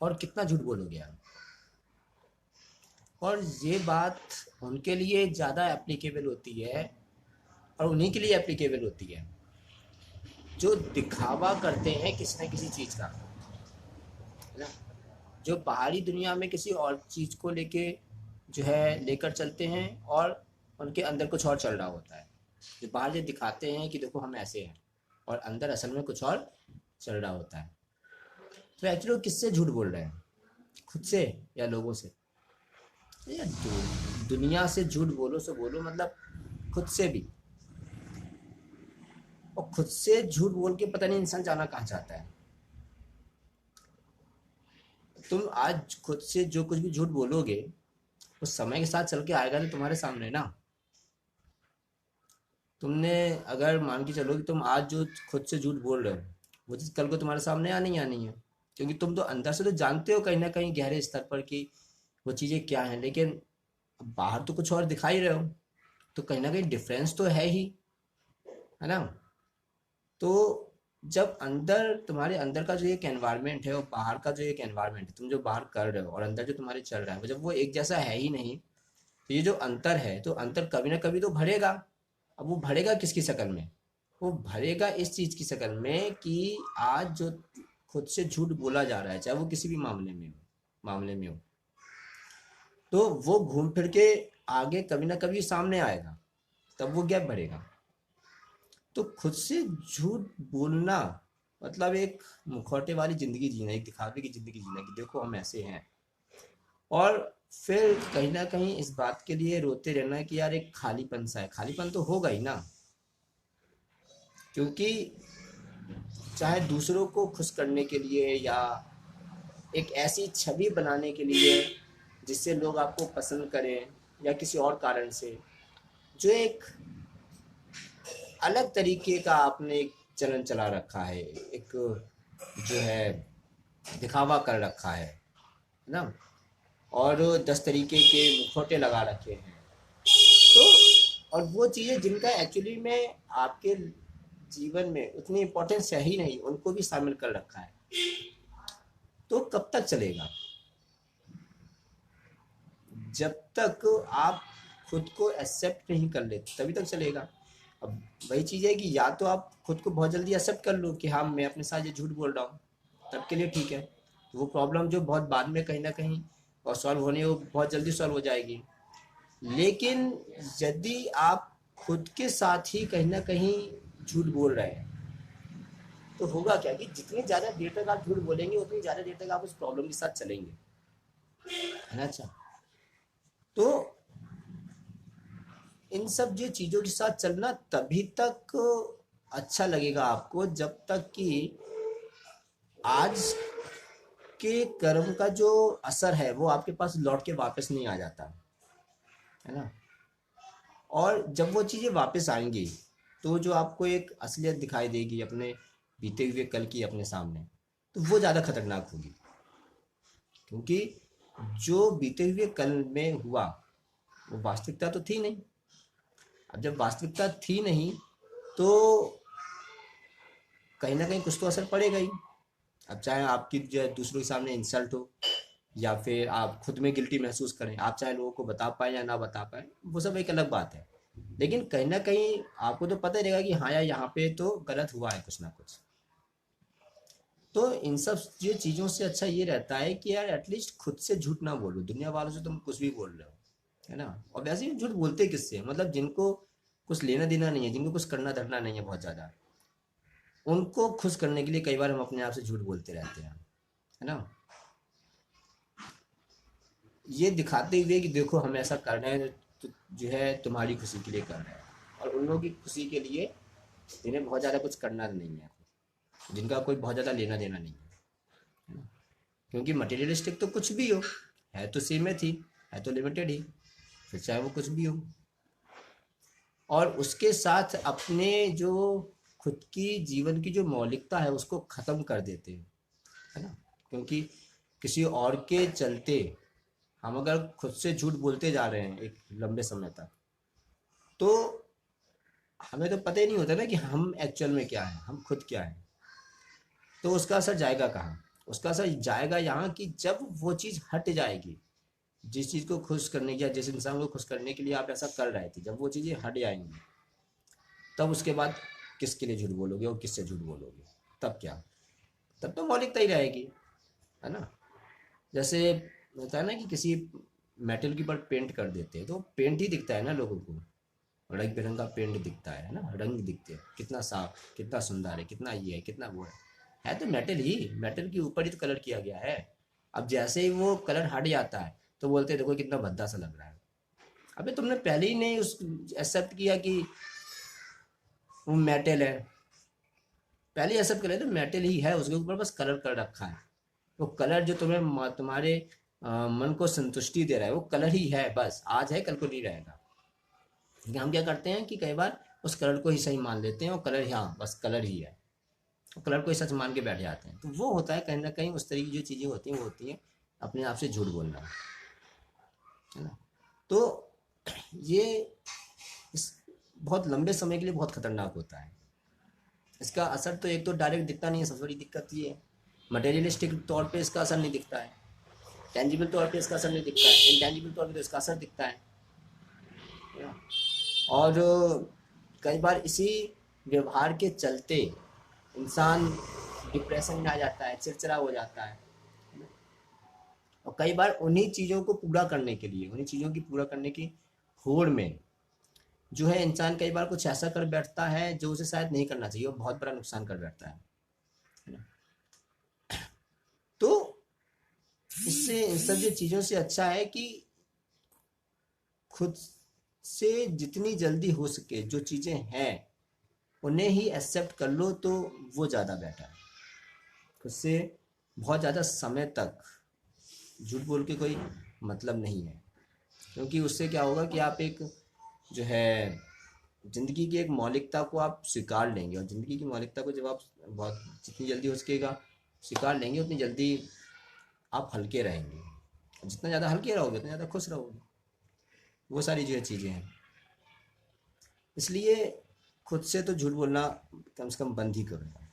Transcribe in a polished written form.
और कितना झूठ बोलोगे आप। और ये बात उनके लिए ज़्यादा एप्लीकेबल होती है और उन्हीं के लिए एप्लीकेबल होती है जो दिखावा करते हैं किसी न किसी चीज़ का, है ना। जो बाहरी दुनिया में किसी और चीज़ को लेके जो है लेकर चलते हैं और उनके अंदर कुछ और चल रहा होता है। जो बाहर ये दिखाते हैं कि देखो हम ऐसे हैं और अंदर असल में कुछ और चल रहा होता है। तो एक्चुअली वो किससे झूठ बोल रहे हैं, खुद से या लोगों से। या दुनिया से झूठ बोलो सो बोलो, मतलब खुद से भी। और खुद से झूठ बोल के पता नहीं इंसान जाना कहाँ चाहता है। तुम आज खुद से जो कुछ भी झूठ बोलोगे वो समय के साथ चल के आएगा तो तुम्हारे सामने ना। तुमने अगर मान के चलो कि तुम आज जो खुद से झूठ बोल रहे हो वो चीज़ कल को तुम्हारे सामने आनी ही आनी है। क्योंकि तुम तो अंदर से तो जानते हो कहीं ना कहीं गहरे स्तर पर कि वो चीज़ें क्या हैं, लेकिन बाहर तो कुछ और दिखा ही रहे हो। तो कहीं ना कहीं डिफरेंस तो है ही, है ना। तो जब अंदर तुम्हारे अंदर का जो एक एनवायरनमेंट है और बाहर का जो एक एनवायरनमेंट है, तुम जो बाहर कर रहे हो और अंदर जो तुम्हारे चल रहा है, वो जब वो एक जैसा है ही नहीं, तो ये जो अंतर है तो अंतर कभी ना कभी तो भरेगा। अब वो भरेगा किसकी शक्ल में, वो भरेगा इस चीज की शक्ल में कि आज जो खुद से झूठ बोला जा रहा है, चाहे वो किसी भी मामले में हो, तो वो घूम फिर के आगे कभी ना कभी सामने आएगा, तब वो गैप भरेगा। तो खुद से झूठ बोलना मतलब एक मुखौटे वाली जिंदगी जीना, एक दिखावे की जिंदगी जीना कि देखो हम ऐसे हैं। और फिर कहीं ना कहीं इस बात के लिए रोते रहना कि यार एक खालीपन सा है। खालीपन तो होगा ही ना, क्योंकि चाहे दूसरों को खुश करने के लिए या एक ऐसी छवि बनाने के लिए जिससे लोग आपको पसंद करें, या किसी और कारण से, जो एक अलग तरीके का आपने एक चलन चला रखा है, एक जो है दिखावा कर रखा है ना। और 10 तरीके के मुखौटे लगा रखे हैं। तो और वो चीज़ें जिनका एक्चुअली में आपके जीवन में उतनी इम्पोर्टेंस है ही नहीं, उनको भी शामिल कर रखा है। तो कब तक चलेगा, जब तक आप खुद को एक्सेप्ट नहीं कर लेते तभी तक चलेगा। अब वही चीज़ है कि या तो आप खुद को बहुत जल्दी एक्सेप्ट कर लो कि हाँ मैं अपने साथ ये झूठ बोल रहा हूँ, तब के लिए ठीक है। तो वो प्रॉब्लम जो बहुत बाद में कहीं ना कहीं और सॉल्व होनी है वो बहुत जल्दी सॉल्व हो जाएगी। लेकिन यदि आप खुद के साथ ही कहीं ना कहीं झूठ बोल रहे हैं, तो होगा क्या कि जितनी ज़्यादा देर तक आप झूठ बोलेंगे उतनी ज़्यादा देर तक आप उस प्रॉब्लम के साथ चलेंगे, है ना। अच्छा, तो इन सब जो चीज़ों के साथ चलना तभी तक अच्छा लगेगा आपको जब तक कि आज के कर्म का जो असर है वो आपके पास लौट के वापस नहीं आ जाता, है ना। और जब वो चीज़ें वापस आएंगी तो जो आपको एक असलियत दिखाई देगी अपने बीते हुए कल की अपने सामने, तो वो ज़्यादा खतरनाक होगी। क्योंकि जो बीते हुए कल में हुआ वो वास्तविकता तो थी नहीं। अब जब वास्तविकता थी नहीं तो कहीं ना कहीं कुछ तो असर पड़ेगा ही। अब चाहे आपकी जो है दूसरों के सामने इंसल्ट हो, या फिर आप खुद में गिल्टी महसूस करें, आप चाहे लोगों को बता पाए या ना बता पाए, वो सब एक अलग बात है। लेकिन कहीं ना कहीं आपको तो पता ही रहेगा कि हाँ यार यहाँ पे तो गलत हुआ है कुछ ना कुछ। तो इन सब ये चीज़ों से अच्छा ये रहता है कि यार एटलीस्ट खुद से झूठ ना बोलो। दुनिया वालों से तुम कुछ भी बोल रहे हो, है ना। और वैसे भी झूठ बोलते किससे, मतलब जिनको कुछ लेना देना नहीं है, जिनको कुछ करना धरना नहीं है बहुत ज़्यादा, उनको खुश करने के लिए कई बार हम अपने आप से झूठ बोलते रहते हैं, है ना। ये दिखाते हुए कि देखो हम ऐसा कर रहे हैं तो जो है तुम्हारी खुशी के लिए कर रहे हैं, और उन लोगों की खुशी के लिए जिन्हें बहुत ज़्यादा कुछ करना नहीं है, जिनका कोई बहुत ज़्यादा लेना देना नहीं है ना। क्योंकि मटेरियलिस्टिक तो कुछ भी हो, है तो सीमित ही, है तो लिमिटेड ही, फिर चाहे वो कुछ भी हो। और उसके साथ अपने जो खुद की जीवन की जो मौलिकता है उसको ख़त्म कर देते हैं, है ना। क्योंकि किसी और के चलते हम अगर खुद से झूठ बोलते जा रहे हैं एक लंबे समय तक, तो हमें तो पता ही नहीं होता ना कि हम एक्चुअल में क्या है, हम खुद क्या है। तो उसका असर जाएगा कहाँ, उसका असर जाएगा यहाँ कि जब वो चीज़ हट जाएगी, जिस चीज़ को खुश करने की या जिस इंसान को खुश करने के लिए आप ऐसा कर रहे थे, जब वो चीज़ें हट जाएंगी, तब उसके बाद किसके लिए झूठ बोलोगे और किससे झूठ बोलोगे? तब क्या? तब तो मौलिकता ही रहेगी, है ना? जैसे होता है ना कि किसी मेटल के ऊपर पेंट कर देते हैं तो पेंट ही दिखता है ना लोगों को, रंग बिरंगा पेंट दिखता है ना, रंग दिखते हैं, कितना साफ, कितना सुंदर है, कितना ये है, कितना वो है तो मेटल ही, मेटल के ऊपर ही तो कलर किया गया है। अब जैसे ही वो कलर हट जाता है तो बोलते हैं देखो कितना भद्दा सा लग रहा है। अबे तुमने पहले ही नहीं उस एक्सेप्ट किया कि वो मेटल है, पहले ही एक्सेप्ट कर लिया तो मेटल ही है, उसके ऊपर बस कलर कर रखा है। वो कलर जो तुम्हारे मन को संतुष्टि दे रहा है वो कलर ही है, बस आज है कल को नहीं रहेगा। लेकिन हम क्या करते हैं कि कई बार उस कलर को ही सही मान लेते हैं और कलर हाँ बस कलर ही है, और कलर को ही सच मान के बैठ जाते हैं। तो वो होता है कहीं ना कहीं उस तरीके की जो चीज़ें होती हैं वो होती हैं अपने आप से झूठ बोलना, है ना? तो ये इस बहुत लंबे समय के लिए बहुत खतरनाक होता है। इसका असर तो एक तो डायरेक्ट दिखता नहीं है, सबसे बड़ी दिक्कत ये है। मटेरियलिस्टिक तौर पे इसका असर नहीं दिखता है, टेंजिबल तौर पे इसका असर नहीं दिखता है, इनटेंजिबल तौर पे तो इसका असर दिखता है ना? और कई बार इसी व्यवहार के चलते इंसान डिप्रेशन में आ जाता है, चिड़चिड़ा हो जाता है। और कई बार उन्हीं चीज़ों को पूरा करने के लिए, उन्हीं चीज़ों की पूरा करने की होड़ में जो है इंसान कई बार कुछ ऐसा कर बैठता है जो उसे शायद नहीं करना चाहिए और बहुत बड़ा नुकसान कर बैठता है ना? तो इससे इन सब जो चीज़ों से अच्छा है कि खुद से जितनी जल्दी हो सके जो चीज़ें हैं उन्हें ही एक्सेप्ट कर लो, तो वो ज़्यादा बेटर है। खुद से बहुत ज़्यादा समय तक झूठ बोल के कोई मतलब नहीं है, क्योंकि उससे क्या होगा कि आप एक जो है ज़िंदगी की एक मौलिकता को आप स्वीकार लेंगे, और ज़िंदगी की मौलिकता को जब आप बहुत जितनी जल्दी हो सकेगा स्वीकार लेंगे उतनी जल्दी आप हल्के रहेंगे, जितना ज़्यादा हल्के रहोगे उतना ज़्यादा खुश रहोगे। वो सारी जो है चीज़ें हैं, इसलिए खुद से तो झूठ बोलना कम से कम बंद ही करो।